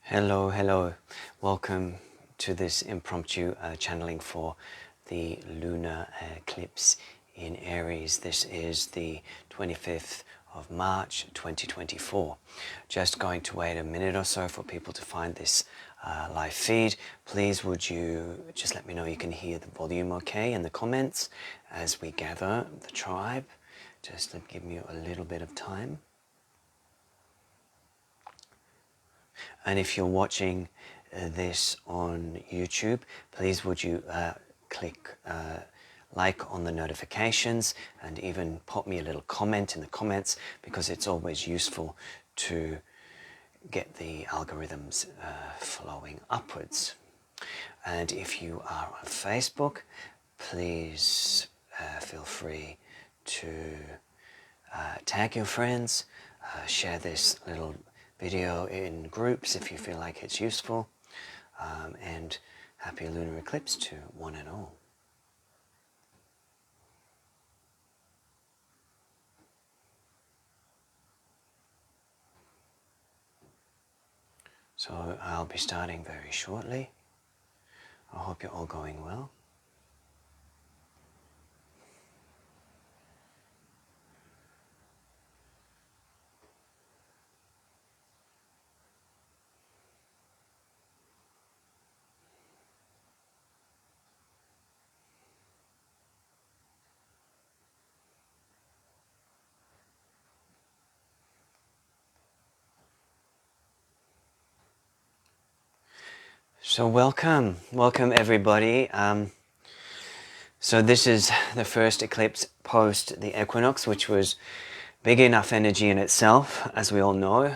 Hello, hello. Welcome to this impromptu channeling for the lunar eclipse in Aries. This is the 25th of March 2024. Just going to wait a minute or so for people to find this live feed. Please would you just let me know you can hear the volume okay in the comments as we gather the tribe. Just give me a little bit of time. And if you're watching this on YouTube, please would you click like on the notifications and even pop me a little comment in the comments, because it's always useful to get the algorithms flowing upwards. And if you are on Facebook, please feel free to tag your friends, share this little video in groups if you feel like it's useful, and happy lunar eclipse to one and all. So I'll be starting very shortly. I hope you're all going well. So welcome everybody. So this is the first eclipse post the equinox, which was big enough energy in itself, as we all know,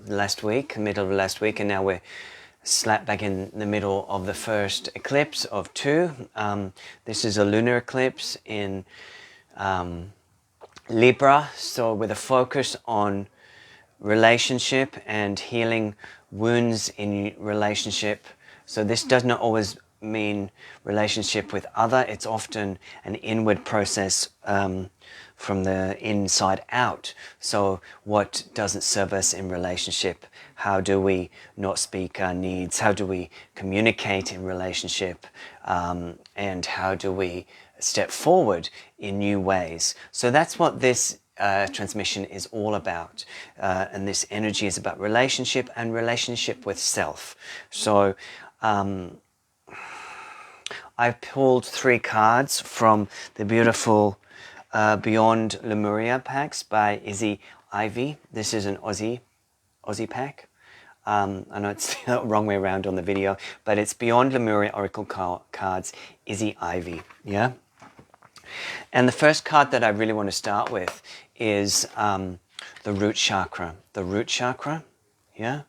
last week, middle of last week, and now we're slap back in the middle of the first eclipse of two. This is a lunar eclipse in Libra, so with a focus on relationship and healing wounds in relationship. So this does not always mean relationship with other. It's often an inward process from the inside out. So what doesn't serve us in relationship? How do we not speak our needs? How do we communicate in relationship? And how do we step forward in new ways? So that's what this transmission is all about, and this energy is about relationship and relationship with self. So I pulled 3 cards from the beautiful Beyond Lemuria packs by Izzy Ivy. This is an Aussie pack. I know it's the wrong way around on the video, but it's Beyond Lemuria Oracle cards, Izzy Ivy. Yeah. And the first card that I really want to start with is the root chakra. The root chakra, yeah?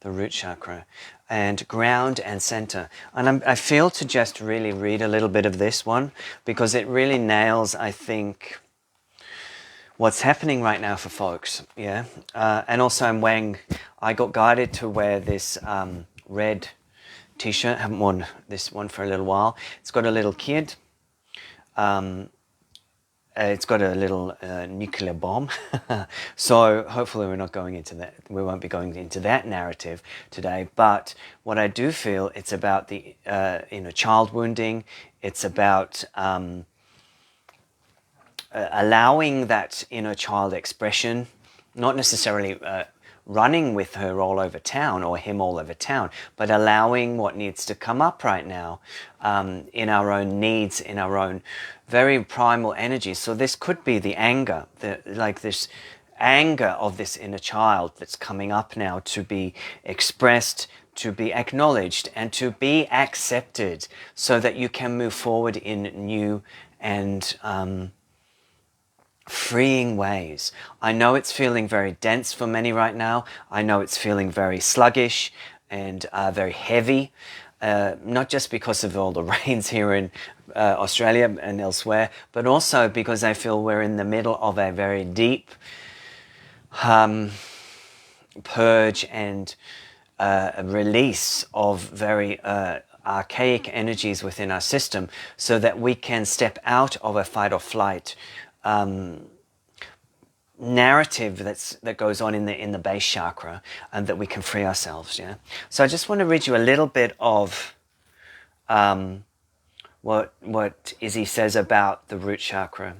The root chakra. And ground and center. And I feel to just really read a little bit of this one, because it really nails, I think, what's happening right now for folks, yeah? And also I got guided to wear this red t-shirt. I haven't worn this one for a little while. It's got a little kid. It's got a little nuclear bomb. So hopefully we're not going into that. We won't be going into that narrative today. But what I do feel, it's about the child wounding. It's about allowing that inner child expression, not necessarily running with her all over town or him all over town, but allowing what needs to come up right now in our own needs, in our own very primal energy. So this could be the anger, this anger of this inner child that's coming up now to be expressed, to be acknowledged, and to be accepted, so that you can move forward in new and freeing ways. I know it's feeling very dense for many right now. I know it's feeling very sluggish and very heavy, not just because of all the rains here in Australia and elsewhere, but also because I feel we're in the middle of a very deep purge and release of very archaic energies within our system, so that we can step out of a fight or flight narrative that goes on in the base chakra, and that we can free ourselves. Yeah. So I just want to read you a little bit of what Izzy says about the root chakra.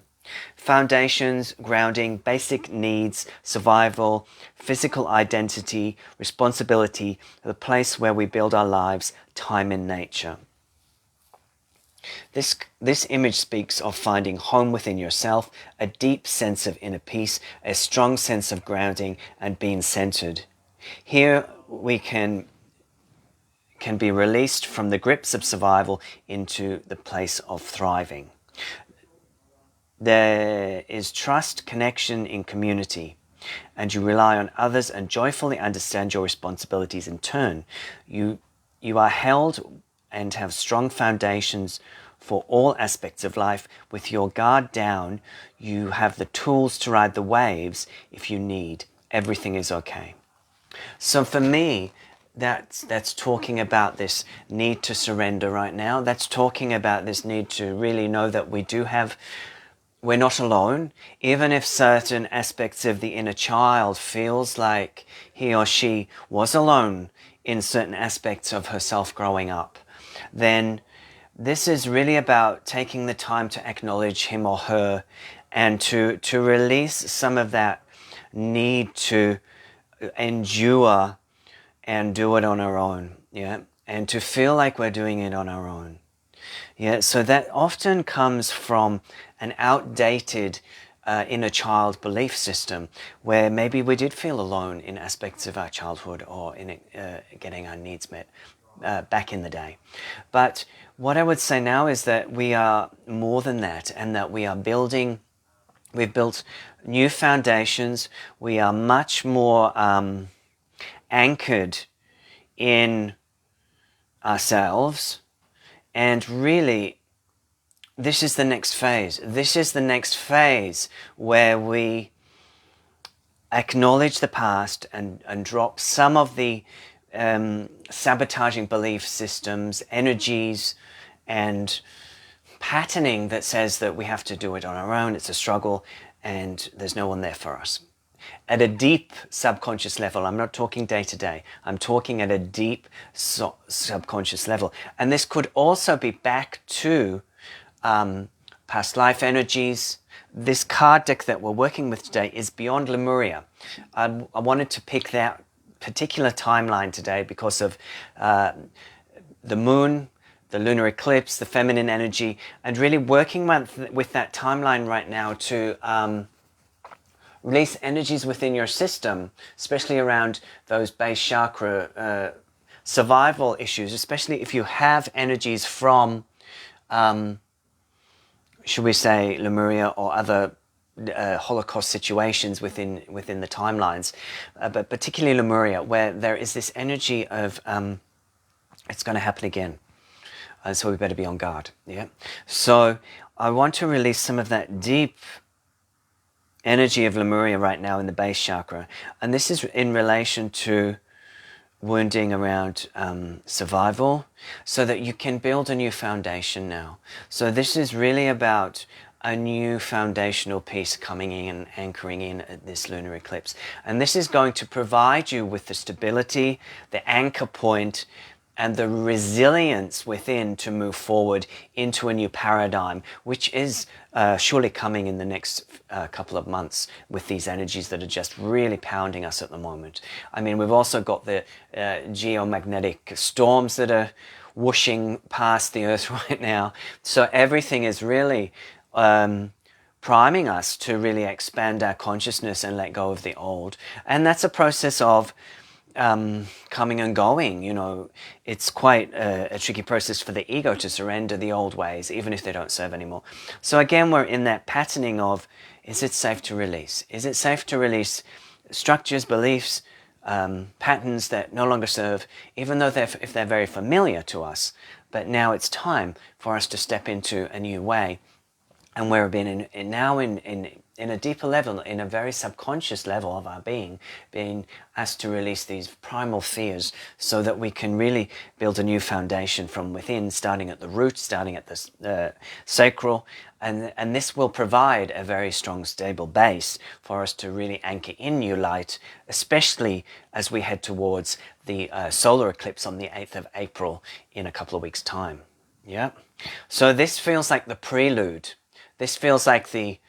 Foundations, grounding, basic needs, survival, physical identity, responsibility, the place where we build our lives, time in nature. This image speaks of finding home within yourself, a deep sense of inner peace, a strong sense of grounding and being centered. Here we can be released from the grips of survival into the place of thriving. There is trust, connection in community, and you rely on others and joyfully understand your responsibilities in turn. You are held and have strong foundations for all aspects of life. With your guard down, you have the tools to ride the waves if you need. Everything is okay. So for me, that's talking about this need to surrender right now. That's talking about this need to really know that we're not alone, even if certain aspects of the inner child feels like he or she was alone in certain aspects of herself growing up. Then this is really about taking the time to acknowledge him or her, and to release some of that need to endure and do it on our own, yeah, and to feel like we're doing it on our own. Yeah, so that often comes from an outdated inner child belief system, where maybe we did feel alone in aspects of our childhood, or in getting our needs met back in the day. But what I would say now is that we are more than that, and that we've built new foundations. We are much more anchored in ourselves, and really this is the next phase. This is the next phase where we acknowledge the past and drop some of the sabotaging belief systems, energies, and patterning that says that we have to do it on our own, it's a struggle, and there's no one there for us. At a deep subconscious level, I'm not talking day to day, I'm talking at a deep subconscious level. And this could also be back to past life energies. This card deck that we're working with today is beyond Lemuria. I wanted to pick that particular timeline today because of the moon, the lunar eclipse, the feminine energy, and really working with that timeline right now to release energies within your system, especially around those base chakra survival issues, especially if you have energies from, should we say, Lemuria or other Holocaust situations within the timelines, but particularly Lemuria, where there is this energy of it's going to happen again. So we better be on guard. Yeah. So I want to release some of that deep energy of Lemuria right now in the base chakra, and this is in relation to wounding around survival, so that you can build a new foundation now. So this is really about a new foundational piece coming in and anchoring in at this lunar eclipse, and this is going to provide you with the stability, the anchor point, and the resilience within to move forward into a new paradigm, which is surely coming in the next couple of months with these energies that are just really pounding us at the moment. I mean, we've also got the geomagnetic storms that are whooshing past the Earth right now. So everything is really priming us to really expand our consciousness and let go of the old. And that's a process of coming and going. You know, it's quite a tricky process for the ego to surrender the old ways, even if they don't serve anymore. So again, we're in that patterning of, is it safe to release? Is it safe to release structures, beliefs, patterns that no longer serve, even though if they're very familiar to us? But now it's time for us to step into a new way. And we're being now in in a deeper level, in a very subconscious level of our being asked to release these primal fears so that we can really build a new foundation from within, starting at the root, starting at the sacral, and this will provide a very strong, stable base for us to really anchor in new light, especially as we head towards the solar eclipse on the 8th of April in a couple of weeks' time. Yeah. So this feels like the prelude. This feels like the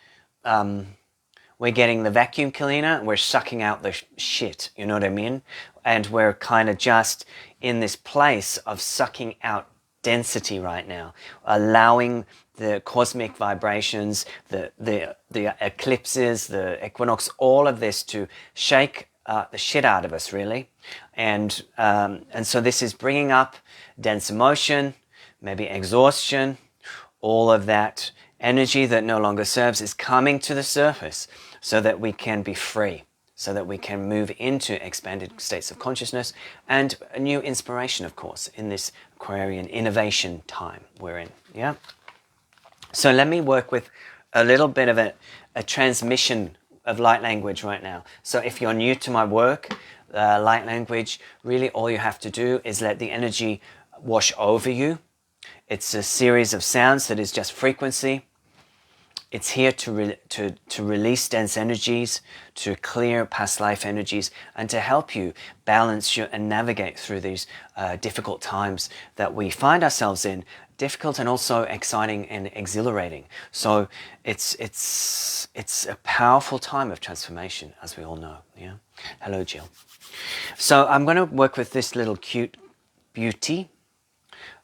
we're getting the vacuum cleaner and we're sucking out the shit, you know what I mean? And we're kind of just in this place of sucking out density right now, allowing the cosmic vibrations, the eclipses, the equinox, all of this to shake the shit out of us, really. And so this is bringing up dense emotion, maybe exhaustion, all of that energy that no longer serves is coming to the surface so that we can be free, so that we can move into expanded states of consciousness and a new inspiration, of course, in this Aquarian innovation time we're in. Yeah. So let me work with a little bit of a transmission of light language right now. So if you're new to my work, light language, really all you have to do is let the energy wash over you. It's a series of sounds that is just frequency. It's here to release dense energies, to clear past life energies, and to help you balance and navigate through these difficult times that we find ourselves in. Difficult and also exciting and exhilarating. So it's a powerful time of transformation, as we all know. Yeah. Hello, Jill. So I'm going to work with this little cute beauty.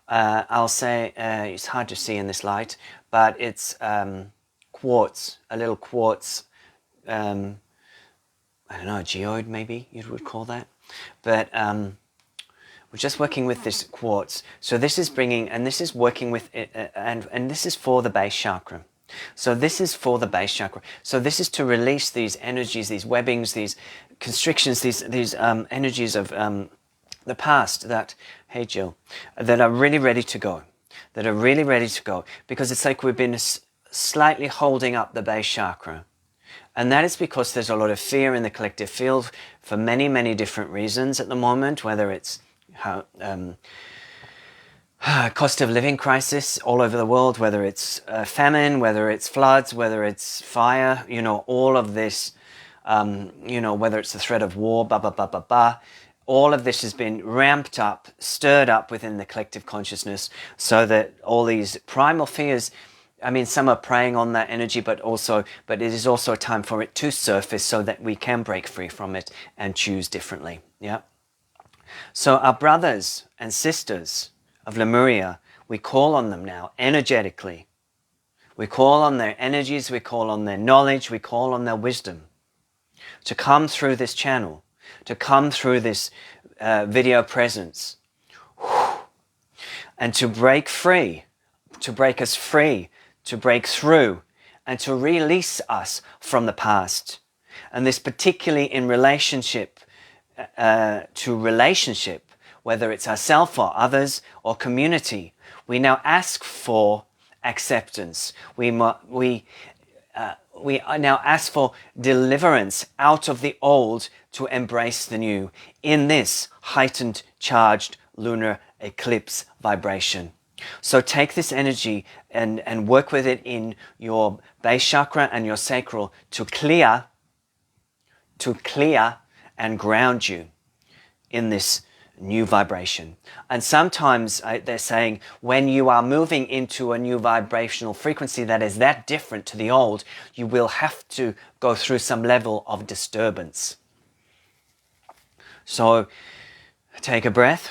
I'll say it's hard to see in this light, but it's quartz, a little quartz, I don't know, a geode maybe you would call that. But we're just working with this quartz. So this is bringing, and this is working with it, and this is for the base chakra. So this is for the base chakra. So this is to release these energies, these webbings, these constrictions, these energies of the past that, hey Jill, that are really ready to go, because it's like we've been slightly holding up the base chakra. And that is because there's a lot of fear in the collective field for many, many different reasons at the moment, whether it's cost of living crisis all over the world, whether it's famine, whether it's floods, whether it's fire, all of this, whether it's the threat of war, all of this has been ramped up, stirred up within the collective consciousness so that all these primal fears, some are preying on that energy, but it is also a time for it to surface so that we can break free from it and choose differently. Yeah. So our brothers and sisters of Lemuria, we call on them now energetically. We call on their energies, we call on their knowledge, we call on their wisdom to come through this channel, to come through this video presence, and to break free, to break us free, to break through, and to release us from the past. And this particularly in relationship to relationship, whether it's ourselves or others or community, we now ask for acceptance. We now ask for deliverance out of the old to embrace the new in this heightened, charged lunar eclipse vibration. So take this energy and work with it in your base chakra and your sacral to clear and ground you in this new vibration. And sometimes they're saying when you are moving into a new vibrational frequency that is that different to the old, you will have to go through some level of disturbance. So take a breath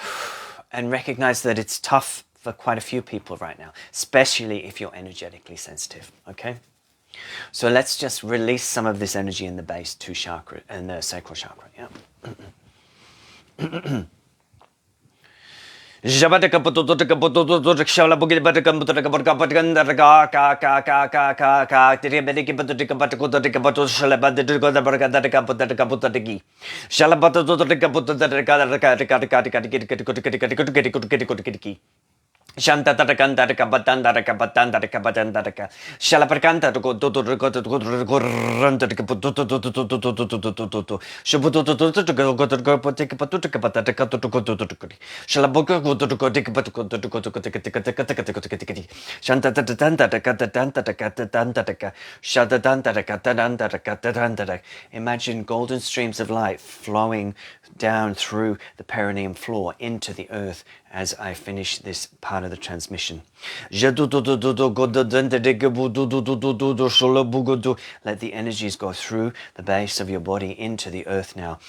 and recognize that it's tough for quite a few people right now, especially if you're energetically sensitive, okay? So let's just release some of this energy in the base 2 chakra and the sacral chakra, yeah? Shantatakanta kabatandaka batandaka batandaka. Shalaparkanta to go to run to Shabuto to go take patuka pataka to go to Shalaboka go to go take patuko to go to take Shantatanta katatanta Shatatanta katatanta. Imagine golden streams of light flowing down through the perineum floor into the earth as I finish this part of the transmission. Let the energies go through the base of your body into the earth now.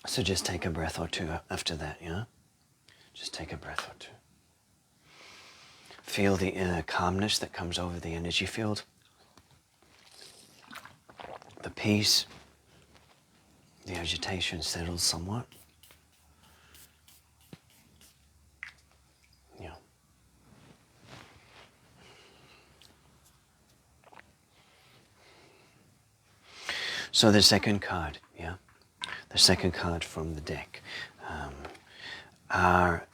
So just take a breath or two after that, yeah? Just take a breath or two. Feel the inner calmness that comes over the energy field. The peace, the agitation settles somewhat. Yeah. So the second card, yeah? The second card from the deck, our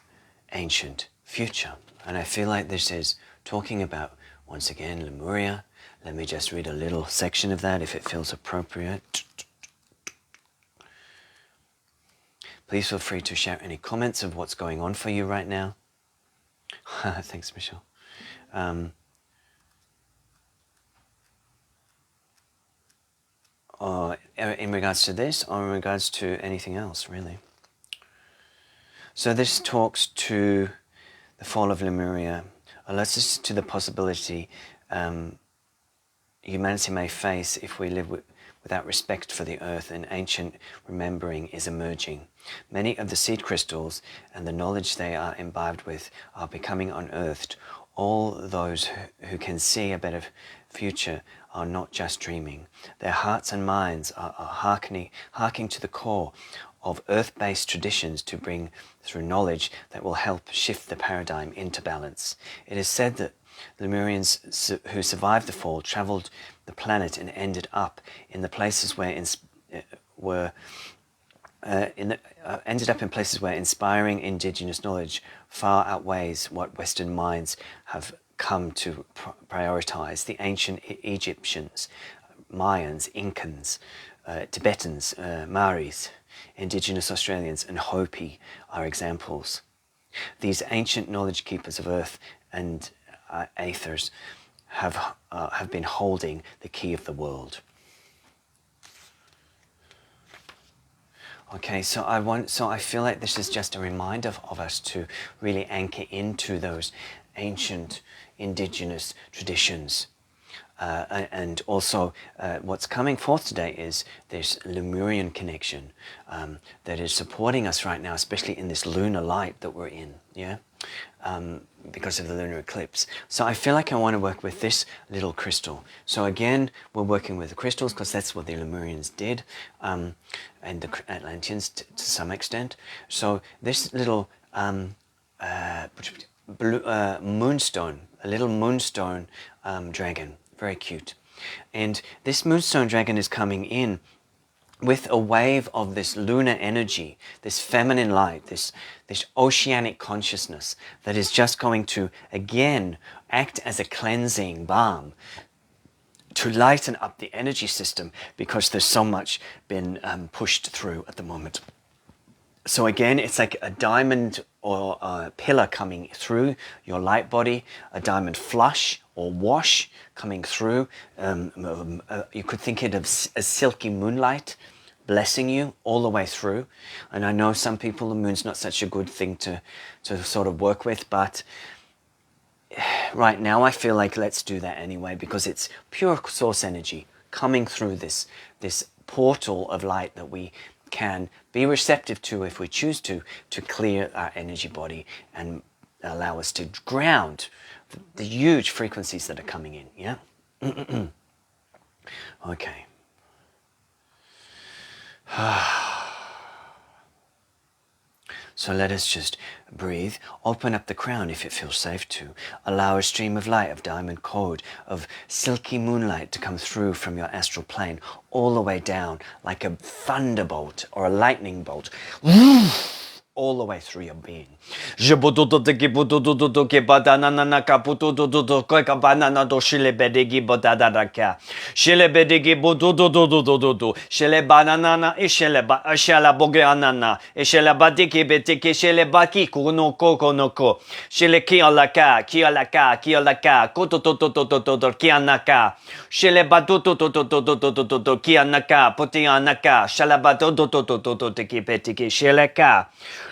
ancient future. And I feel like this is talking about, once again, Lemuria. Let me just read a little section of that if it feels appropriate. Please feel free to share any comments of what's going on for you right now. Thanks, Michelle. In regards to this, or in regards to anything else, really. So this talks to the fall of Lemuria, alerts us to the possibility humanity may face if we live without respect for the earth, and ancient remembering is emerging. Many of the seed crystals and the knowledge they are imbibed with are becoming unearthed. All those who can see a better future are not just dreaming. Their hearts and minds are harking to the core of earth-based traditions to bring through knowledge that will help shift the paradigm into balance. It is said that Lemurians who survived the fall traveled the planet and ended up in the places where ended up in places where inspiring indigenous knowledge far outweighs what Western minds have come to prioritize. The ancient Egyptians, Mayans, Incans, Tibetans, Maoris, indigenous Australians, and Hopi are examples. These ancient knowledge keepers of earth and aethers have been holding the key of the world. Okay, so I feel like this is just a reminder of us to really anchor into those ancient indigenous traditions. And also what's coming forth today is this Lemurian connection that is supporting us right now, especially in this lunar light that we're in, yeah? Because of the lunar eclipse. So I feel like I want to work with this little crystal. So again, we're working with the crystals because that's what the Lemurians did, and the Atlanteans to some extent. So this little moonstone, a little moonstone dragon, very cute. And this moonstone dragon is coming in with a wave of this lunar energy, this feminine light, this oceanic consciousness that is just going to, again, act as a cleansing balm to lighten up the energy system because there's so much been pushed through at the moment. So again, it's like a diamond or a pillar coming through your light body, a diamond flush or wash coming through. You could think it as silky moonlight blessing you all the way through. And I know some people, the moon's not such a good thing to sort of work with, but right now I feel like let's do that anyway because it's pure source energy coming through this portal of light that we can be receptive to if we choose to clear our energy body and allow us to ground the huge frequencies that are coming in, yeah? Okay. So let us just breathe, open up the crown if it feels safe to, allow a stream of light, of diamond code, of silky moonlight to come through from your astral plane, all the way down like a thunderbolt or a lightning bolt, all the way through your being.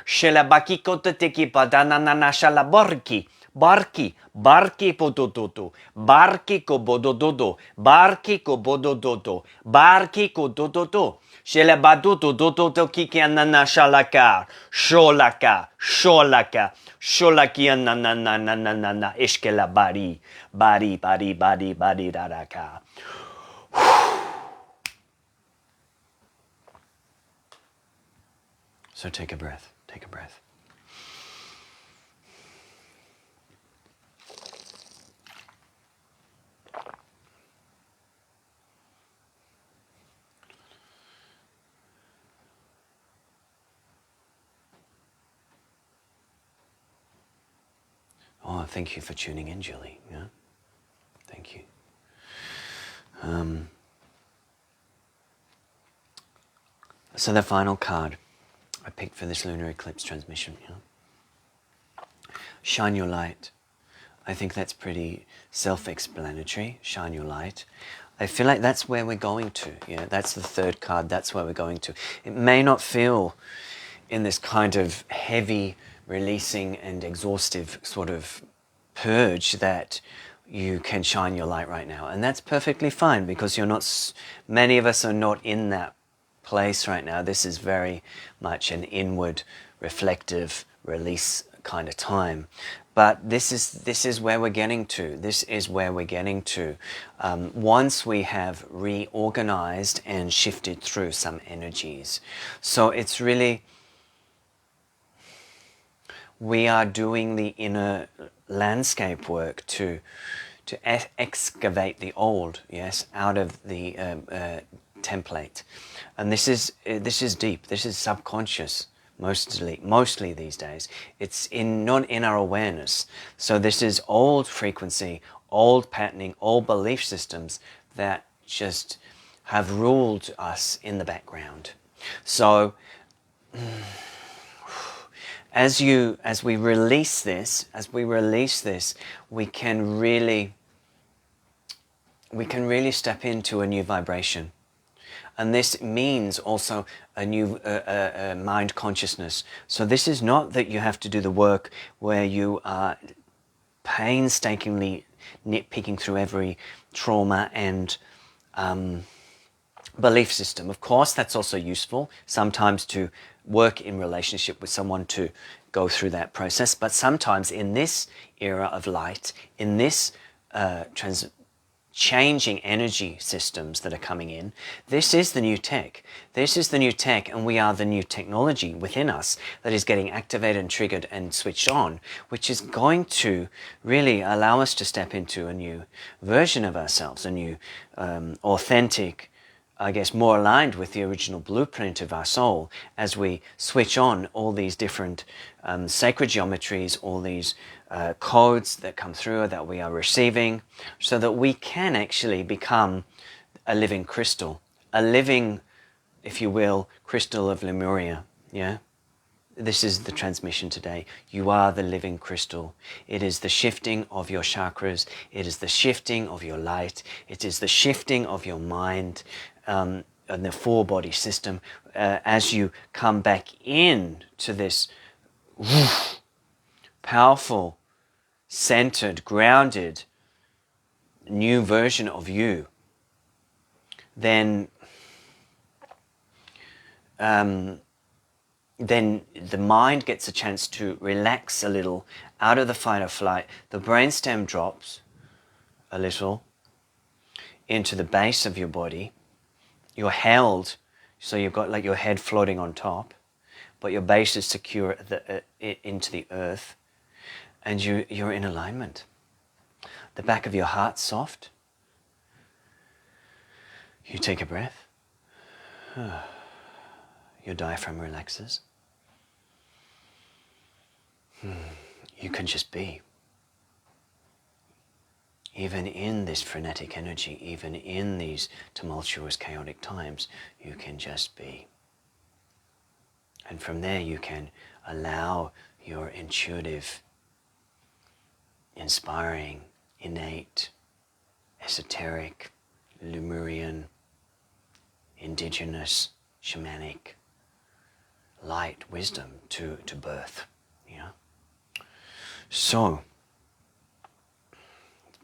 Shelabaki koteteki padanana shalaborki. Barki, barki potototo, barki ko bodododo, barki ko bodododo, barki ko dododo. Shelabadoto dododo kikianana shalaka, sholaka, sholaka, sholakianana ishkela bari, bari, bari, bari, bari, daraka. So take a breath, take a breath. Oh, thank you for tuning in, Julie. Yeah, thank you. So the final card I picked for this lunar eclipse transmission, shine your light. I think that's pretty self-explanatory. Shine your light. I feel like that's where we're going to. Yeah, that's the third card. That's where we're going to. It may not feel in this kind of heavy, releasing and exhaustive sort of purge that you can shine your light right now, and that's perfectly fine because you're not. Many of us are not in that place right now. This is very much an inward, reflective release kind of time. But this is where we're getting to. This is where we're getting to. Once we have reorganized and shifted through some energies. So it's really, we are doing the inner landscape work to excavate the old, yes, out of the template. And this is deep. This is subconscious. Mostly these days, it's not in our awareness. So this is old frequency, old patterning, old belief systems that just have ruled us in the background. So as we release this, we can really step into a new vibration. And this means also a new mind consciousness. So this is not that you have to do the work where you are painstakingly nitpicking through every trauma and belief system. Of course, that's also useful sometimes to work in relationship with someone to go through that process. But sometimes in this era of light, in this changing energy systems that are coming in, this is the new tech. This is the new tech, and we are the new technology within us that is getting activated and triggered and switched on, which is going to really allow us to step into a new version of ourselves, a new authentic, I guess, more aligned with the original blueprint of our soul as we switch on all these different sacred geometries, all these codes that come through that we are receiving, so that we can actually become a living crystal, a living, if you will, crystal of Lemuria. Yeah? This is the transmission today. You are the living crystal. It is the shifting of your chakras. It is the shifting of your light. It is the shifting of your mind and the four-body system as you come back in to this powerful, centered, grounded, new version of you. Then the mind gets a chance to relax a little out of the fight or flight. The brainstem drops a little into the base of your body. You're held, so you've got like your head floating on top. but your base is secure into the earth, and you're in alignment. The back of your heart's soft. You take a breath. Your diaphragm relaxes. You can just be. Even in this frenetic energy, even in these tumultuous, chaotic times, you can just be. And from there you can allow your intuitive, inspiring, innate, esoteric, Lemurian, indigenous, shamanic, light wisdom to birth. Yeah. So,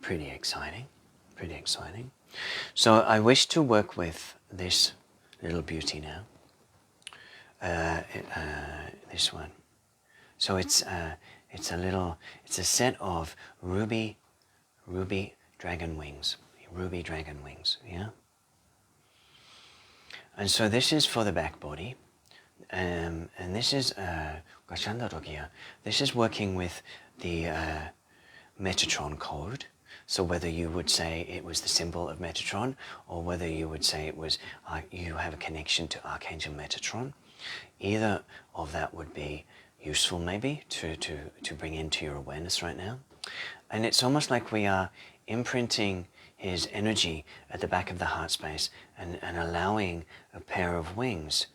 pretty exciting. So I wish to work with this little beauty now. This one. So it's a set of ruby dragon wings. Ruby dragon wings, yeah? And so this is for the back body. And this is this is working with the Metatron code. So whether you would say it was the symbol of Metatron, or whether you would say it was you have a connection to Archangel Metatron, either of that would be useful maybe to bring into your awareness right now. And it's almost like we are imprinting his energy at the back of the heart space and allowing a pair of wings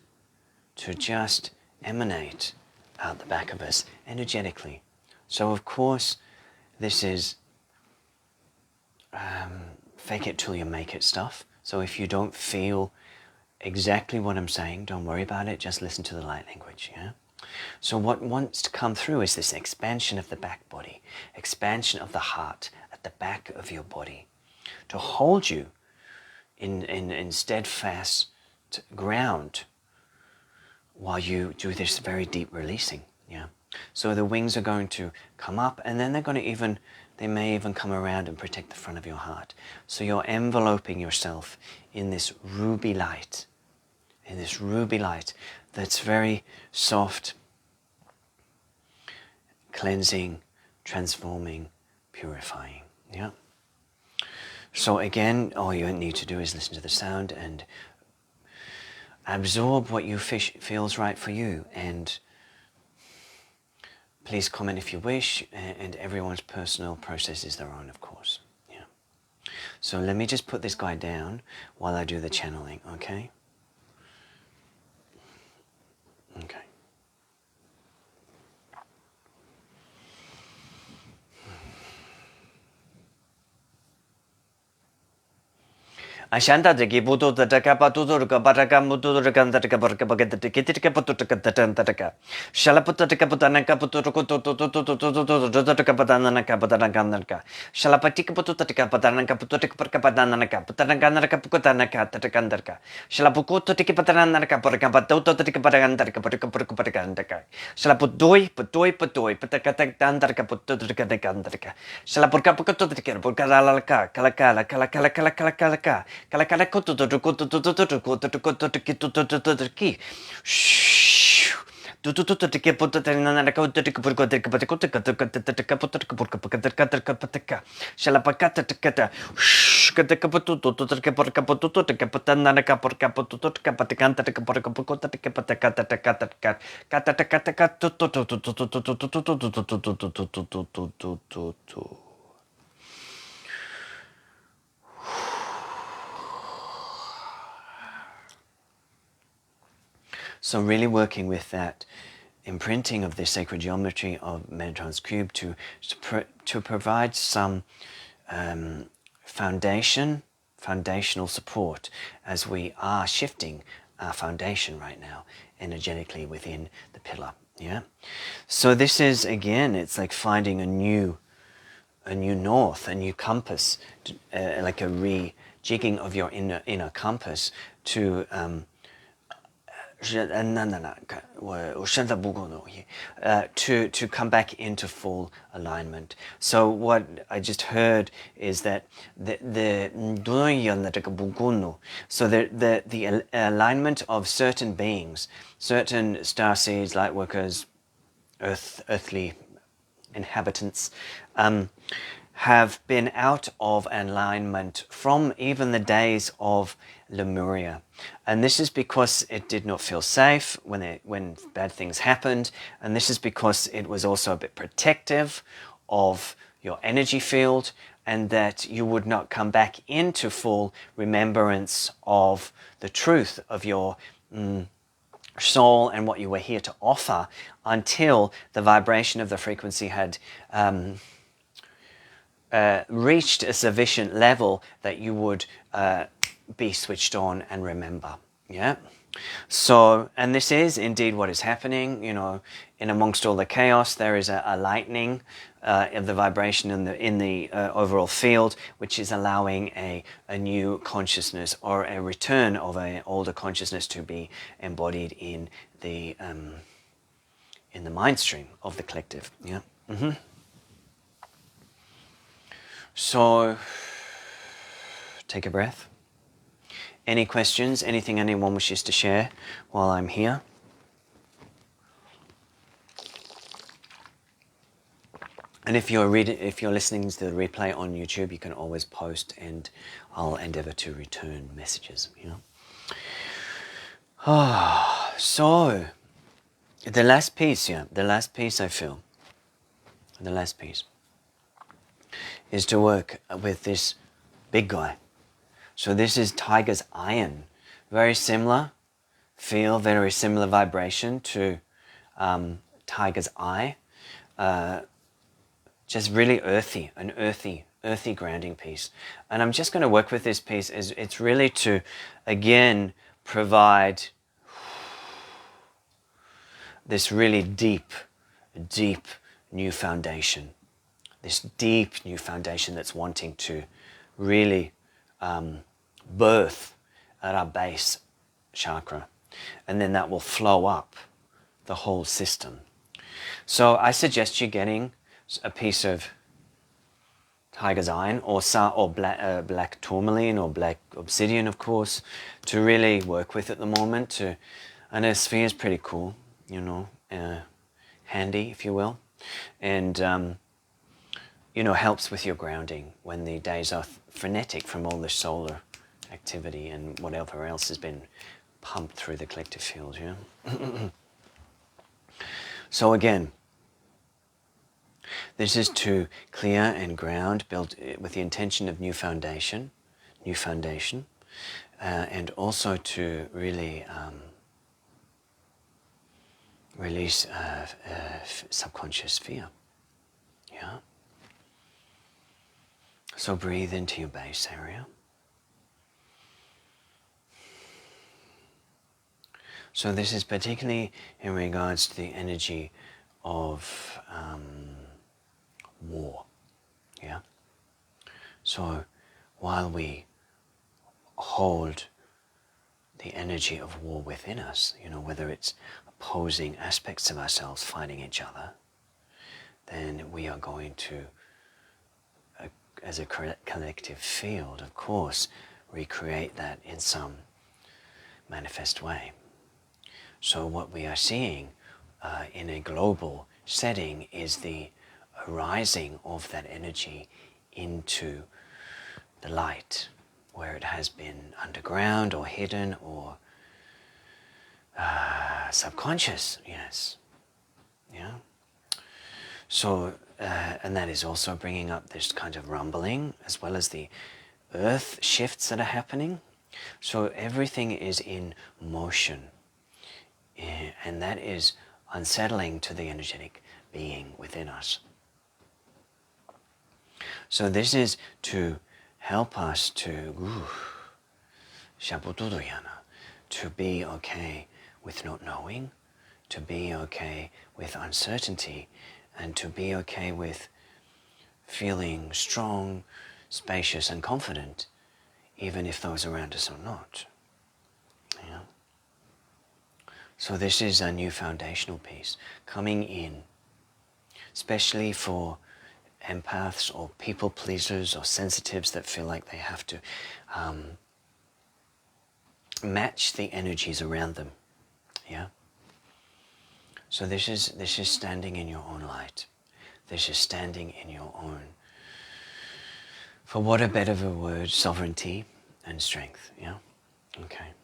to just emanate out the back of us energetically. So of course this is fake it till you make it stuff. So if you don't feel exactly what I'm saying, don't worry about it, just listen to the light language, yeah? So what wants to come through is this expansion of the back body, expansion of the heart at the back of your body, to hold you in steadfast ground while you do this very deep releasing, yeah? So the wings are going to come up, and then they may even come around and protect the front of your heart. So you're enveloping yourself in this ruby light, that's very soft, cleansing, transforming, purifying, yeah? So again, all you need to do is listen to the sound and absorb what you feels right for you, and please comment if you wish, and everyone's personal process is their own, of course. Yeah. So let me just put this guy down while I do the channeling, okay? Okay. Ashanta de Gibuto the Takapatuka Bataka Mutukan Taka Baraka the Kitika Putuka Shalaputa Kaputanaka Putuka Kapatanaka Shalapatika Putuka Patanaka Putuka Kapatanaka Putanaka Putanaka Tatakandarka Shalapukuto Tikipatanaka Porakapato Tikipatandaka Shalaputoi Patakatandaka Putuka Shalapurkapuka Purkalaka Kalakala Kalakala So really working with that imprinting of the sacred geometry of Metatron's cube to provide some foundational support as we are shifting our foundation right now energetically within the pillar. Yeah. So this is, again, it's like finding a new north, a new compass, like a rejigging of your inner compass to to come back into full alignment. So what I just heard is that the alignment of certain beings, certain starseeds, light workers, earthly inhabitants, have been out of alignment from even the days of Lemuria. And this is because it did not feel safe when bad things happened. And this is because it was also a bit protective of your energy field, and that you would not come back into full remembrance of the truth of your soul and what you were here to offer until the vibration of the frequency had reached a sufficient level that you would be switched on and remember. Yeah. So, and this is indeed what is happening. You know, in amongst all the chaos, there is a lightening of the vibration in the overall field, which is allowing a new consciousness, or a return of an older consciousness, to be embodied in the mind stream of the collective. Yeah. So, take a breath. Any questions? Anything anyone wishes to share while I'm here? And if you're listening to the replay on YouTube, you can always post, and I'll endeavor to return messages. You know. So the last piece, I feel, the last piece is to work with this big guy. So this is Tiger's Iron. Very similar feel, very similar vibration to Tiger's Eye. Just really earthy, an earthy grounding piece. And I'm just going to work with this piece. It's really to, again, provide this really deep new foundation. This deep new foundation that's wanting to really birth at our base chakra. And then that will flow up the whole system. So I suggest you getting a piece of Tiger's Iron, or black tourmaline, or black obsidian, of course, to really work with at the moment. And a sphere is pretty cool, you know, handy, if you will. And you know, helps with your grounding when the days are frenetic from all the solar activity and whatever else has been pumped through the collective field. Yeah. So again, this is to clear and ground, build with the intention of new foundation, and also to really release subconscious fear. Yeah. So breathe into your base area. So this is particularly in regards to the energy of war. Yeah. So while we hold the energy of war within us, you know, whether it's opposing aspects of ourselves fighting each other, then we are going to, as a collective field, of course, recreate that in some manifest way. So what we are seeing in a global setting is the arising of that energy into the light, where it has been underground or hidden or subconscious. Yes. Yeah. So, and that is also bringing up this kind of rumbling, as well as the earth shifts that are happening. So everything is in motion, and that is unsettling to the energetic being within us. So this is to help us to be okay with not knowing, to be okay with uncertainty, and to be okay with feeling strong, spacious and confident, even if those around us are not. Yeah. So this is a new foundational piece coming in, especially for empaths or people pleasers or sensitives that feel like they have to match the energies around them. Yeah. So this is standing in your own light. This is standing in your own, for what a better word, sovereignty and strength. Yeah. Okay.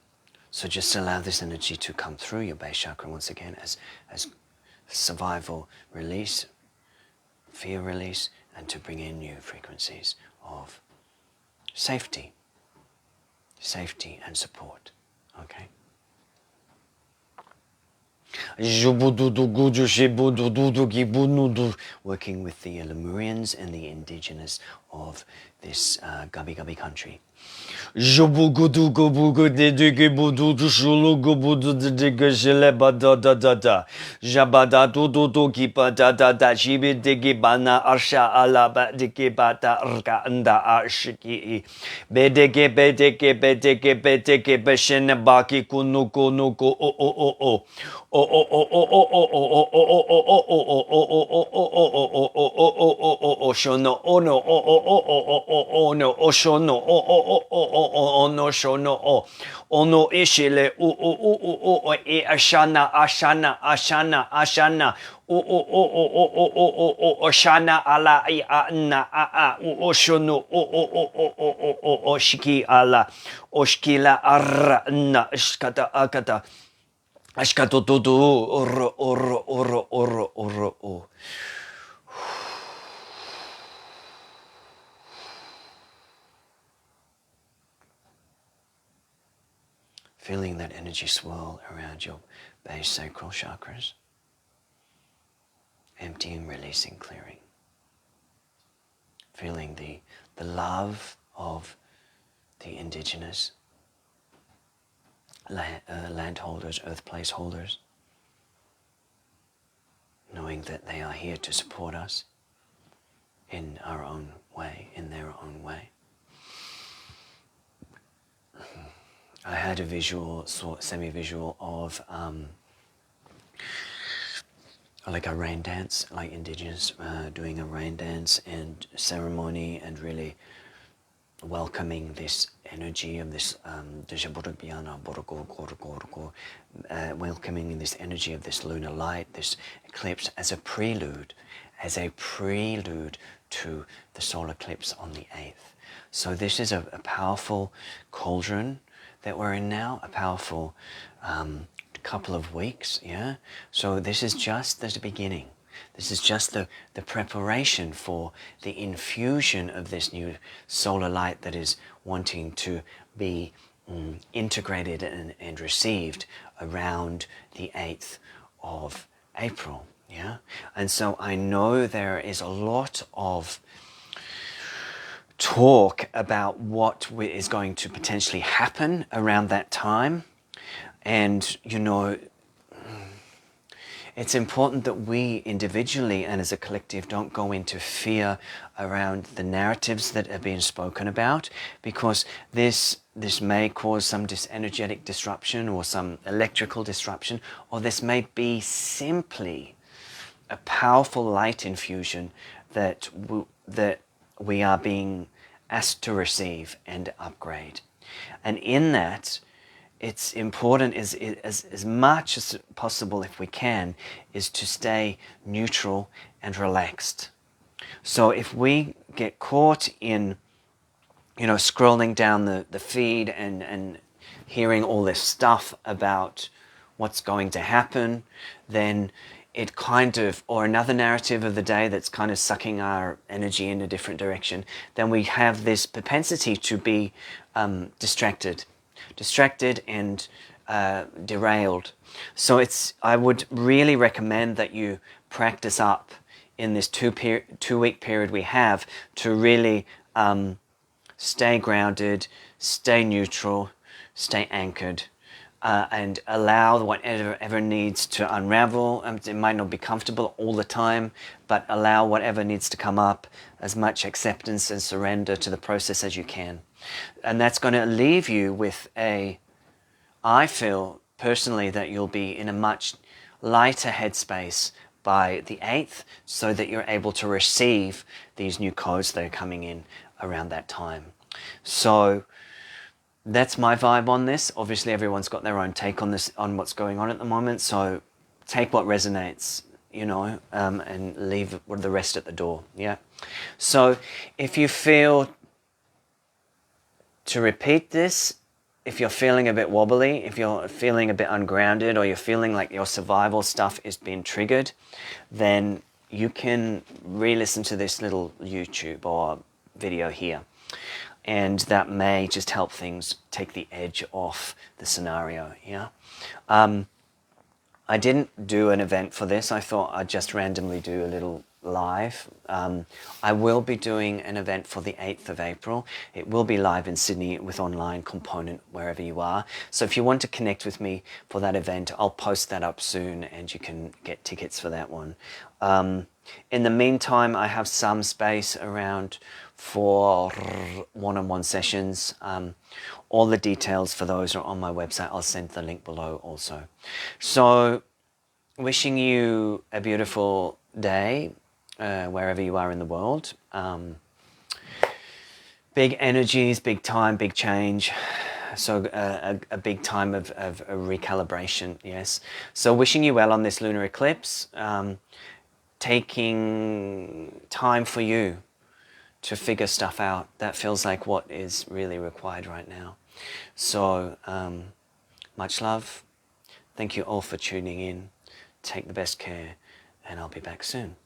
So just allow this energy to come through your base chakra once again as survival release, fear release, and to bring in new frequencies of safety and support. Okay. Working with the Lemurians and the indigenous of this Gabi Gabi country. No shono o ono ishile o e ashana o ashana ala I a o shono o shiki ala oshkila arra na shkata akata ashkato todo oro. Feeling that energy swirl around your base sacral chakras. Emptying, releasing, clearing. Feeling the love of the indigenous landholders, earth placeholders. Knowing that they are here to support us in our own way, in their own way. I had a visual, semi-visual of like a rain dance, like indigenous doing a rain dance and ceremony, and really welcoming this energy of this welcoming this energy of this lunar light, this eclipse, as a prelude to the solar eclipse on the 8th. So this is a powerful cauldron that we're in now, a powerful couple of weeks, yeah? So this is just the beginning. This is just the preparation for the infusion of this new solar light that is wanting to be integrated and received around the 8th of April, yeah? And so I know there is a lot of talk about what is going to potentially happen around that time. And, you know, it's important that we individually and as a collective don't go into fear around the narratives that are being spoken about, because this may cause some energetic disruption or some electrical disruption, or this may be simply a powerful light infusion that we are being asked to receive and upgrade. And in that, it's important as much as possible, if we can, is to stay neutral and relaxed. So if we get caught in, you know, scrolling down the feed and hearing all this stuff about what's going to happen, then it kind of, or another narrative of the day that's kind of sucking our energy in a different direction, then we have this propensity to be distracted and derailed. So I would really recommend that you practice up in this 2-week period we have to really stay grounded, stay neutral, stay anchored, and allow whatever needs to unravel. It might not be comfortable all the time, but allow whatever needs to come up, as much acceptance and surrender to the process as you can. And that's going to leave you with I feel personally that you'll be in a much lighter headspace by the 8th, so that you're able to receive these new codes that are coming in around that time. So that's my vibe on this. Obviously everyone's got their own take on this, on what's going on at the moment, so take what resonates, you know, and leave the rest at the door. Yeah. So if you feel to repeat this, if you're feeling a bit wobbly, if you're feeling a bit ungrounded, or you're feeling like your survival stuff is being triggered, then you can re-listen to this little YouTube or video here. And that may just help things take the edge off the scenario, yeah? I didn't do an event for this. I thought I'd just randomly do a little live. I will be doing an event for the 8th of April. It will be live in Sydney with online component wherever you are. So if you want to connect with me for that event, I'll post that up soon and you can get tickets for that one. In the meantime, I have some space around for one-on-one sessions. All the details for those are on my website. I'll send the link below also. So wishing you a beautiful day wherever you are in the world. Big energies, big time, big change. So a big time of a recalibration, yes. So wishing you well on this lunar eclipse. Taking time for you to figure stuff out. That feels like what is really required right now. So much love. Thank you all for tuning in. Take the best care, and I'll be back soon.